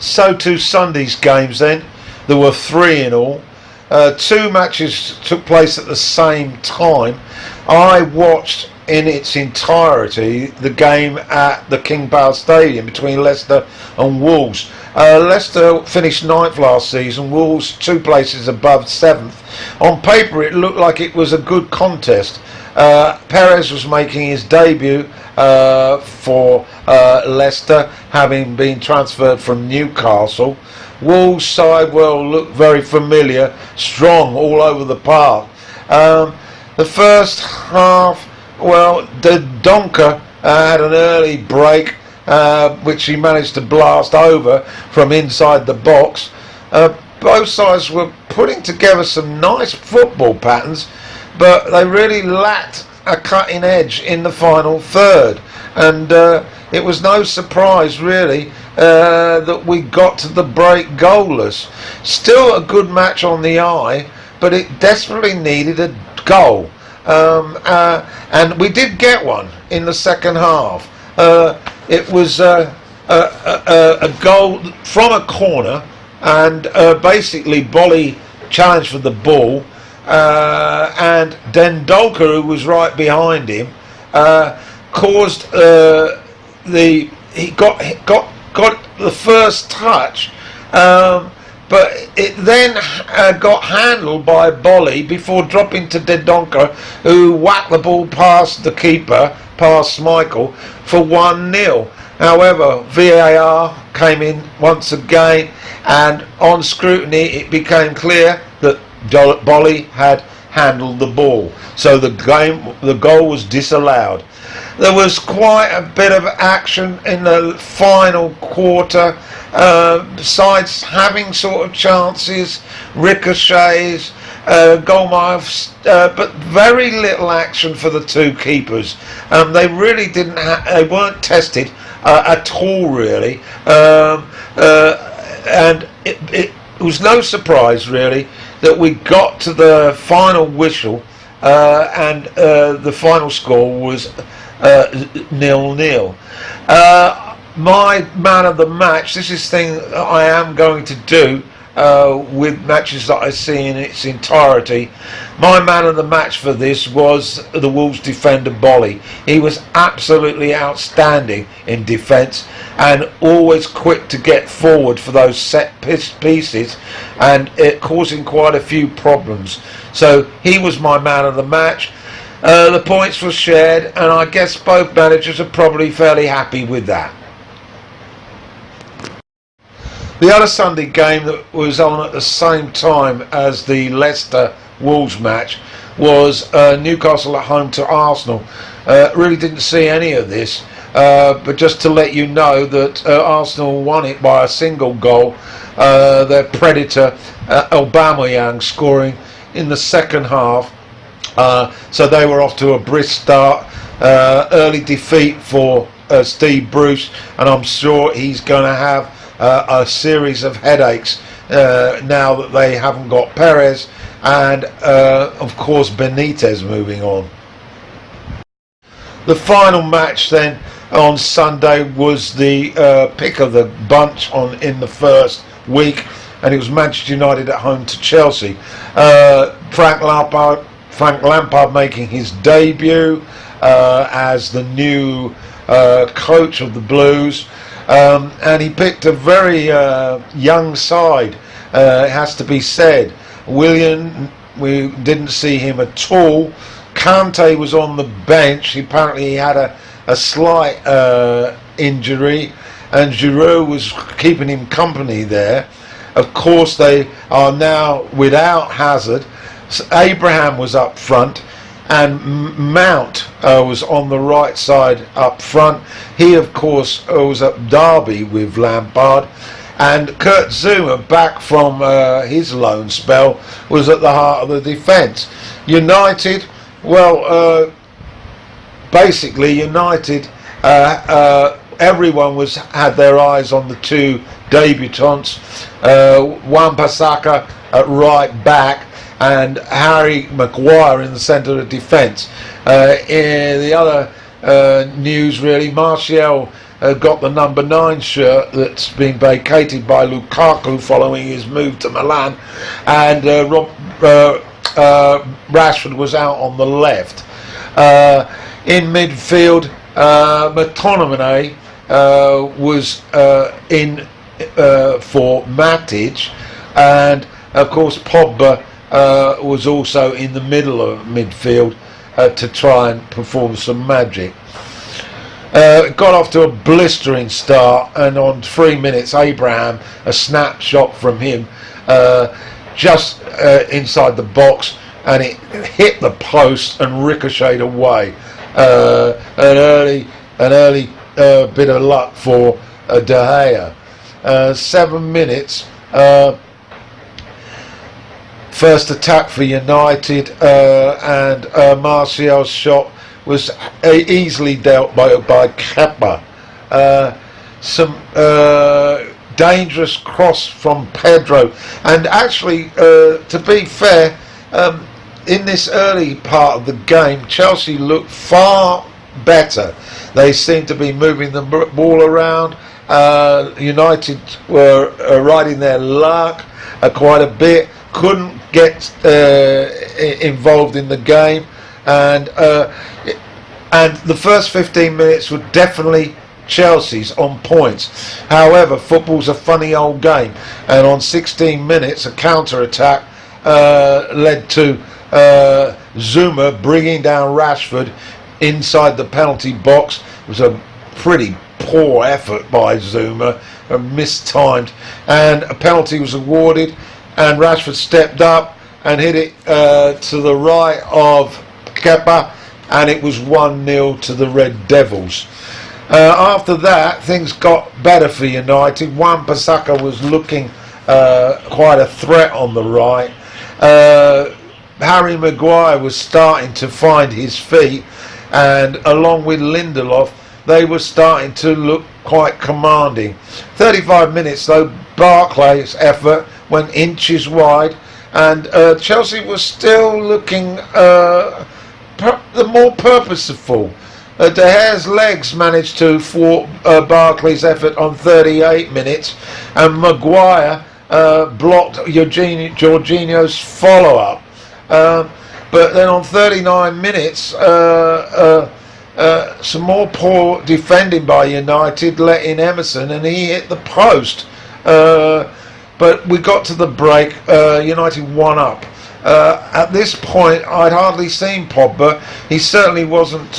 So to Sunday's games then. There were 3 in all. 2 matches took place at the same time. I watched in its entirety the game at the King Power Stadium between Leicester and Wolves. Leicester finished 9th last season, Wolves 2 places above 7th. On paper it looked like it was a good contest. Perez was making his debut for Leicester, having been transferred from Newcastle. Wolves' side looked very familiar, strong all over the park. The first half, the Donker had an early break, which he managed to blast over from inside the box. Both sides were putting together some nice football patterns, but they really lacked a cutting edge in the final third, and it was no surprise really that we got to the break goalless. Still a good match on the eye, but it desperately needed a goal, and we did get one in the second half. It was a goal from a corner, and basically Bolly challenged for the ball, and Dendolka, who was right behind him, caused he got the first touch, but it then got handled by Bolly before dropping to Dendolka, who whacked the ball past the keeper, past Michael, for 1-0. However, VAR came in once again, and on scrutiny it became clear that Bolly had handled the ball, so the goal was disallowed. There was quite a bit of action in the final quarter, sides having sort of chances, ricochets, goalmouths, but very little action for the 2 keepers. They really didn't. They weren't tested at all, really, and it was no surprise really that we got to the final whistle, and the final score was 0-0. My man of the match, this is thing that I am going to do with matches that I see in its entirety. My man of the match for this was the Wolves defender Bolly. He was absolutely outstanding in defence and always quick to get forward for those set pieces, and it causing quite a few problems. So he was my man of the match. The points were shared, and I guess both managers are probably fairly happy with that. The other Sunday game that was on at the same time as the Leicester Wolves match was Newcastle at home to Arsenal. Really didn't see any of this, but just to let you know that Arsenal won it by a single goal. Their predator Aubameyang scoring in the second half. So they were off to a brisk start. Early defeat for Steve Bruce, and I'm sure he's going to have a series of headaches now that they haven't got Perez and of course Benitez moving on. The final match then on Sunday was the pick of the bunch in the first week, and it was Manchester United at home to Chelsea. Frank Lampard making his debut as the new coach of the Blues, and he picked a very young side, it has to be said. Willian, we didn't see him at all. Kante was on the bench. Apparently he had a slight injury, and Giroud was keeping him company there. Of course they are now without Hazard. Abraham was up front, and Mount was on the right side up front. He of course was at Derby with Lampard, and Kurt Zuma, back from his loan spell, was at the heart of the defence. United, basically United, everyone had their eyes on the 2 debutants, Wan-Bissaka at right back and Harry Maguire in the centre of defence. In the other news really, Martial got the number 9 shirt that's been vacated by Lukaku following his move to Milan, and Rashford was out on the left. In midfield, McTominay was in for Matic, and of course Pogba was also in the middle of midfield to try and perform some magic. It got off to a blistering start, and on 3 minutes Abraham, a snapshot from him just inside the box, and it hit the post and ricocheted away. An early bit of luck for De Gea. 7 minutes, first attack for United, and Martial's shot was easily dealt by Kepa. Some dangerous cross from Pedro, and actually, to be fair, in this early part of the game, Chelsea looked far better. They seemed to be moving the ball around. United were riding their luck quite a bit, couldn't get involved in the game, and the first 15 minutes were definitely Chelsea's on points. However, football's a funny old game, and on 16 minutes a counter-attack led to Zuma bringing down Rashford inside the penalty box. It was a pretty poor effort by Zuma, mistimed, and a penalty was awarded, and Rashford stepped up and hit it to the right of Kepa, and it was 1-0 to the Red Devils. After that, things got better for United. Wan-Bissaka was looking quite a threat on the right. Harry Maguire was starting to find his feet, and along with Lindelof, they were starting to look quite commanding. 35 minutes though, Barclay's effort went inches wide, and Chelsea was still looking the more purposeful. De Gea's legs managed to thwart Barclay's effort on 38 minutes, and Maguire blocked Jorginho's follow-up. But then on 39 minutes, some more poor defending by United, let in Emerson, and he hit the post. But we got to the break, United won up. At this point, I'd hardly seen Pogba. He certainly wasn't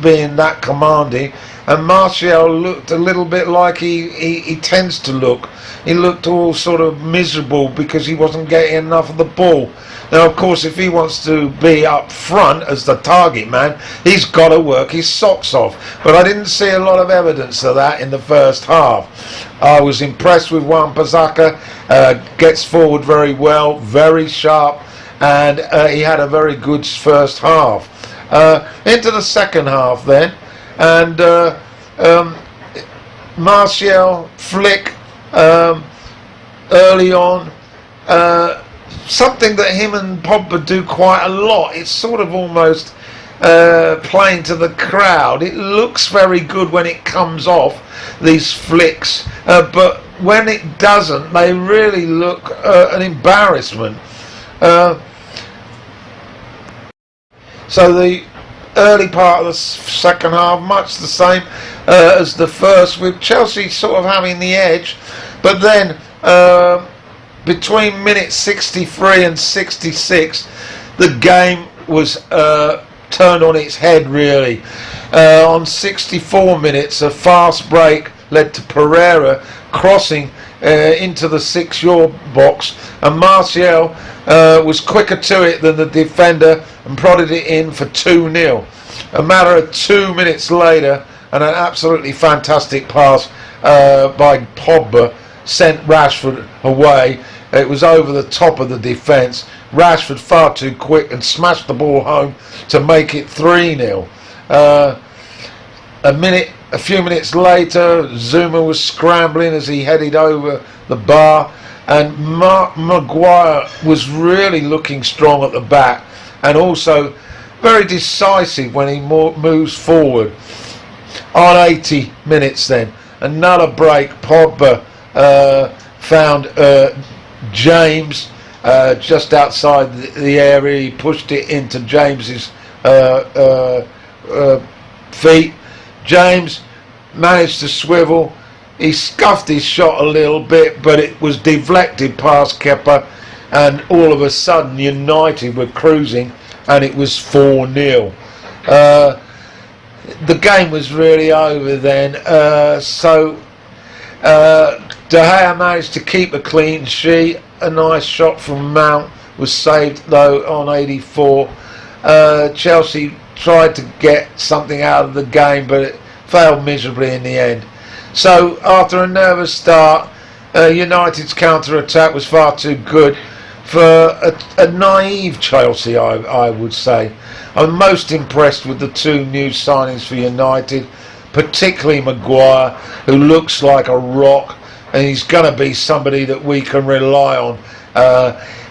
being that commanding, and Martial looked a little bit like he tends to look. He looked all sort of miserable because he wasn't getting enough of the ball. Now, of course, if he wants to be up front as the target man, he's got to work his socks off. But I didn't see a lot of evidence of that in the first half. I was impressed with Wan-Bissaka. Gets forward very well, very sharp, and he had a very good first half. Into the second half then, and Martial flick early on, something that him and Pogba do quite a lot. It's sort of almost playing to the crowd. It looks very good when it comes off, these flicks, but when it doesn't, they really look an embarrassment. So the early part of the second half, much the same as the first, with Chelsea sort of having the edge, but then between minutes 63 and 66, the game was turned on its head, really. On 64 minutes, a fast break led to Pereira crossing into the 6-yard box, and Martial was quicker to it than the defender and prodded it in for 2-0. A matter of 2 minutes later, and an absolutely fantastic pass by Pogba sent Rashford away. It was over the top of the defence. Rashford far too quick and smashed the ball home to make it 3-0. A few minutes later, Zuma was scrambling as he headed over the bar, and Maguire was really looking strong at the back, and also very decisive when he moves forward. On 80 minutes then, another break. Pogba found James just outside the area. He pushed it into James's feet. James managed to swivel. He scuffed his shot a little bit, but it was deflected past Kepa, and all of a sudden United were cruising, and it was 4-0. The game was really over then. De Gea managed to keep a clean sheet. A nice shot from Mount was saved though on 84. Chelsea tried to get something out of the game, but it failed miserably in the end. So after a nervous start, United's counter-attack was far too good for a naive Chelsea, I would say. I'm most impressed with the two new signings for United, particularly Maguire, who looks like a rock, and he's going to be somebody that we can rely on.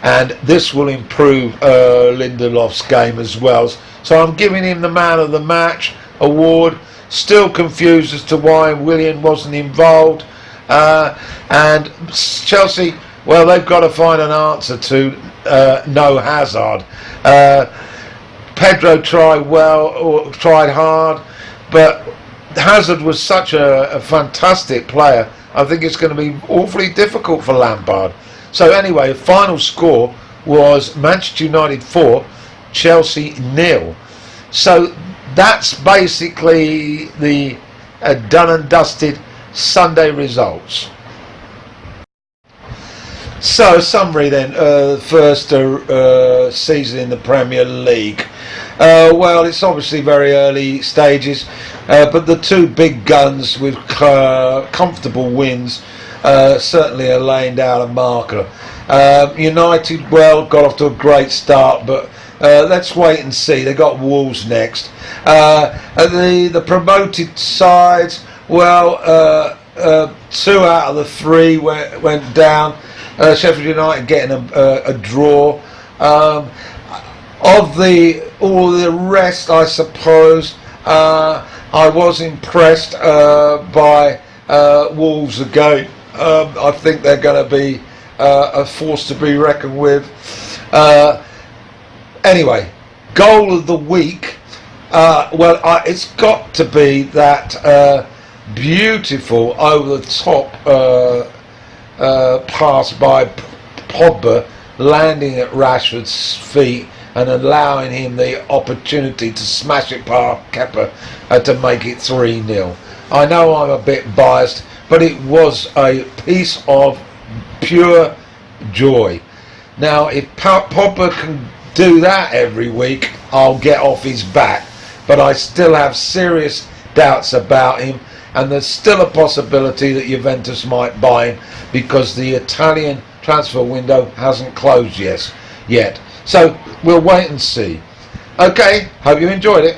And this will improve Lindelof's game as well. So I'm giving him the Man of the Match award. Still confused as to why Willian wasn't involved. And Chelsea, well, they've got to find an answer to no Hazard. Pedro tried hard, but Hazard was such a fantastic player. I think it's going to be awfully difficult for Lampard. So anyway, the final score was Manchester United 4, Chelsea 0. So that's basically the done and dusted Sunday results. So, summary then, first season in the Premier League. Well, it's obviously very early stages, but the two big guns with comfortable wins certainly are laying down a marker. United, well, got off to a great start, but let's wait and see. They got Wolves next. The promoted sides, well, 2 out of the 3 went down. Sheffield United getting a draw. Of all the rest, I suppose, I was impressed by Wolves again. I think they're going to be a force to be reckoned with. Anyway, goal of the week. It's got to be that beautiful over-the-top pass by Pogba, landing at Rashford's feet and allowing him the opportunity to smash it past Kepa to make it 3-0. I know I'm a bit biased, but it was a piece of pure joy. Now, if Pogba can do that every week, I'll get off his back, but I still have serious doubts about him, and there's still a possibility that Juventus might buy him because the Italian transfer window hasn't closed yet. So we'll wait and see. Okay, hope you enjoyed it.